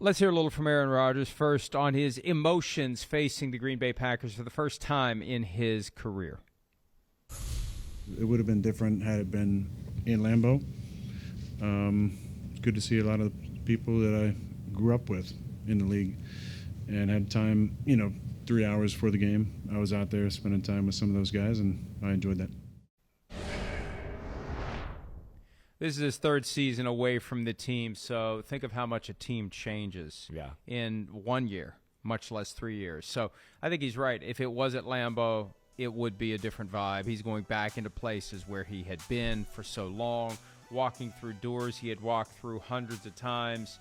Let's hear a little from Aaron Rodgers first on his emotions facing the Green Bay Packers for the first time in his career. It would have been different had it been in Lambeau. Good to see a lot of people that I grew up with in the league and had time, 3 hours before the game. I was out there spending time with some of those guys, and I enjoyed that. This is his third season away from the team, so think of how much a team changes in 1 year, much less 3 years. So I think he's right. If it was at Lambeau, it would be a different vibe. He's going back into places where he had been for so long, walking through doors he had walked through hundreds of times.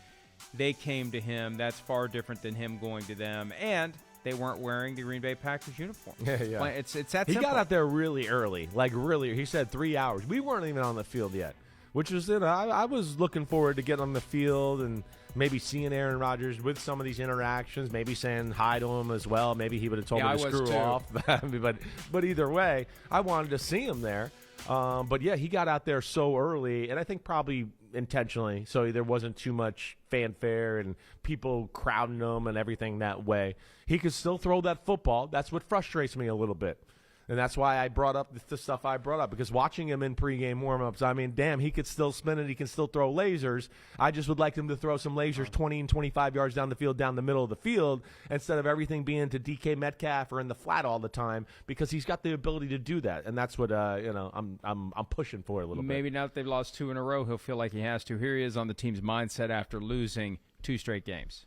They came to him. That's far different than him going to them. And they weren't wearing the Green Bay Packers uniform. Yeah. It's that simple. He got out there really early, he said 3 hours. We weren't even on the field yet. Which was it. I was looking forward to getting on the field and maybe seeing Aaron Rodgers with some of these interactions, maybe saying hi to him as well. Maybe he would have told me to screw off. but either way, I wanted to see him there. But, yeah, he got out there so early, and I think probably intentionally, so there wasn't too much fanfare and people crowding him and everything that way. He could still throw that football. That's what frustrates me a little bit. And that's why I brought up the stuff I brought up, because watching him in pregame warm-ups, I mean, damn, he could still spin it. He can still throw lasers. I just would like him to throw some lasers 20 and 25 yards down the field, down the middle of the field, instead of everything being to DK Metcalf or in the flat all the time, because he's got the ability to do that. And that's what, I'm pushing for a little bit. Maybe now that they've lost 2 in a row, he'll feel like he has to. Here he is on the team's mindset after losing 2 straight games.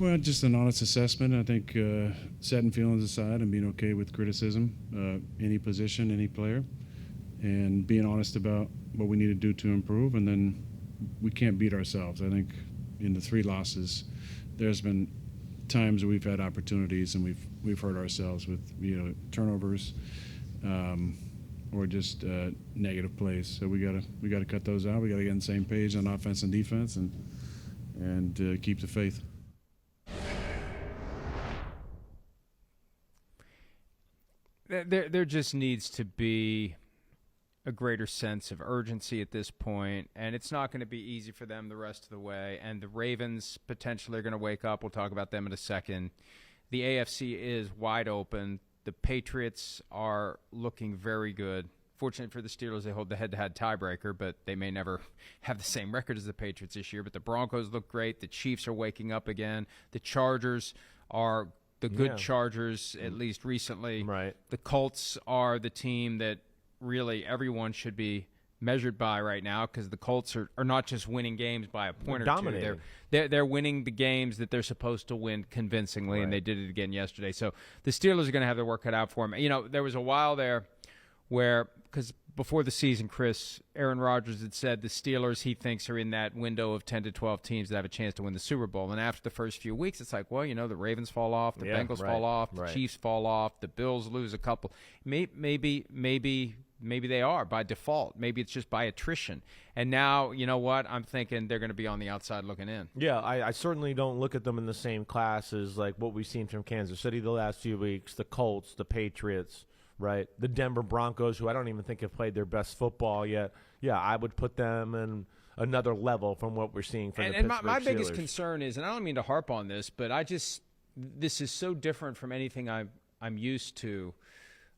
Well, just an honest assessment. I think setting feelings aside and being okay with criticism, any position, any player, and being honest about what we need to do to improve. And then we can't beat ourselves. I think in the 3 losses, there's been times where we've had opportunities and we've hurt ourselves with turnovers or just negative plays. So we gotta cut those out. We gotta get on the same page on offense and defense and keep the faith. There just needs to be a greater sense of urgency at this point, and it's not going to be easy for them the rest of the way. And the Ravens potentially are going to wake up. We'll talk about them in a second. The AFC is wide open. The Patriots are looking very good. Fortunately for the Steelers, they hold the head-to-head tiebreaker, but they may never have the same record as the Patriots this year. But the Broncos look great. The Chiefs are waking up again. The Chargers are the good Chargers, at least recently. Right. The Colts are the team that really everyone should be measured by right now, because the Colts are not just winning games by a point or dominating. two. They're winning the games that they're supposed to win convincingly, and they did it again yesterday. So the Steelers are going to have their work cut out for them. There was a while there where, because before the season, Chris, Aaron Rodgers had said the Steelers, he thinks, are in that window of 10 to 12 teams that have a chance to win the Super Bowl. And after the first few weeks, it's like, well, the Ravens fall off, the Bengals fall off, the Chiefs fall off, the Bills lose a couple. Maybe they are by default. Maybe it's just by attrition. And now, you know what? I'm thinking they're going to be on the outside looking in. Yeah, I certainly don't look at them in the same class as like what we've seen from Kansas City the last few weeks, the Colts, the Patriots, right? The Denver Broncos, who I don't even think have played their best football yet. Yeah, I would put them in another level from what we're seeing from the Pittsburgh Steelers. And my biggest concern is, and I don't mean to harp on this, but this is so different from anything I'm used to.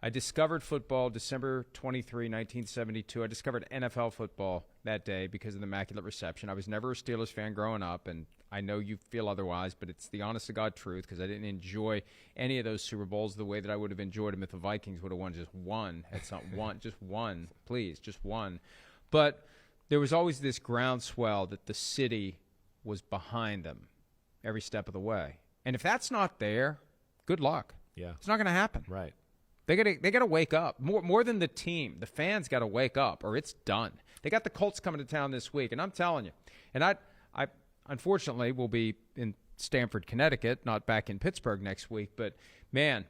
I discovered football December 23, 1972. I discovered NFL football that day because of the Immaculate Reception. I was never a Steelers fan growing up, and I know you feel otherwise, but it's the honest-to-God truth, because I didn't enjoy any of those Super Bowls the way that I would have enjoyed them if the Vikings would have won just one. It's not one, just one, please, just one. But there was always this groundswell that the city was behind them every step of the way. And if that's not there, good luck. Yeah. It's not going to happen. Right. They gotta wake up. More than the team. The fans got to wake up, or it's done. They got the Colts coming to town this week, and I'm telling you. And I unfortunately will be in Stamford, Connecticut, not back in Pittsburgh next week. But, man,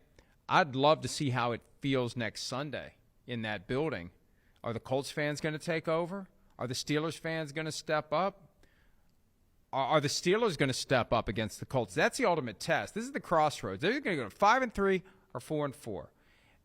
I'd love to see how it feels next Sunday in that building. Are the Colts fans going to take over? Are the Steelers fans going to step up? Are the Steelers going to step up against the Colts? That's the ultimate test. This is the crossroads. They're going to go 5-3 or 4-4.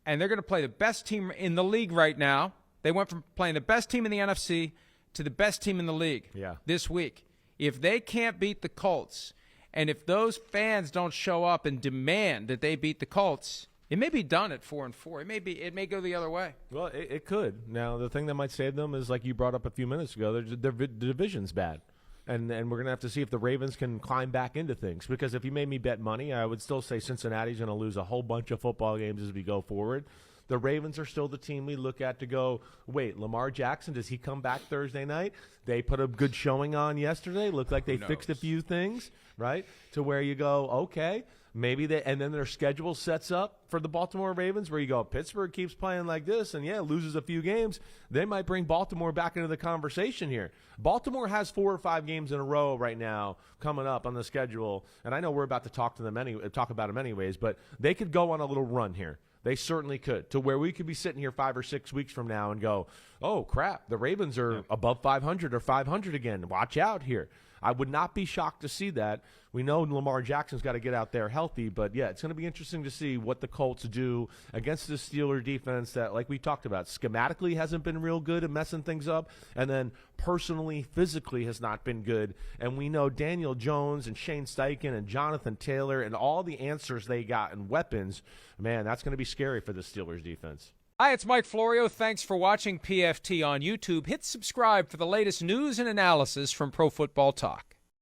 And they're going to play the best team in the league right now. They went from playing the best team in the NFC to the best team in the league this week. If they can't beat the Colts, and if those fans don't show up and demand that they beat the Colts, it may be done at 4-4. It may go the other way. Well, it could. Now, the thing that might save them is, like you brought up a few minutes ago, their division's bad. And we're going to have to see if the Ravens can climb back into things. Because if you made me bet money, I would still say Cincinnati's going to lose a whole bunch of football games as we go forward. The Ravens are still the team we look at to go, wait, Lamar Jackson, does he come back Thursday night? They put a good showing on yesterday. Looked like they fixed a few things, right? To where you go, okay, maybe they – and then their schedule sets up for the Baltimore Ravens where you go, Pittsburgh keeps playing like this and, loses a few games. They might bring Baltimore back into the conversation here. Baltimore has 4 or 5 games in a row right now coming up on the schedule, and I know we're about to talk about them anyways, but they could go on a little run here. They certainly could, to where we could be sitting here 5 or 6 weeks from now and go, oh, crap, the Ravens are above 500 or 500 again. Watch out here. I would not be shocked to see that. We know Lamar Jackson's got to get out there healthy, but, it's going to be interesting to see what the Colts do against the Steelers defense that, like we talked about, schematically hasn't been real good at messing things up, and then personally, physically has not been good. And we know Daniel Jones and Shane Steichen and Jonathan Taylor and all the answers they got and weapons, man, that's going to be scary for the Steelers defense. Hi, it's Mike Florio. Thanks for watching PFT on YouTube. Hit subscribe for the latest news and analysis from Pro Football Talk.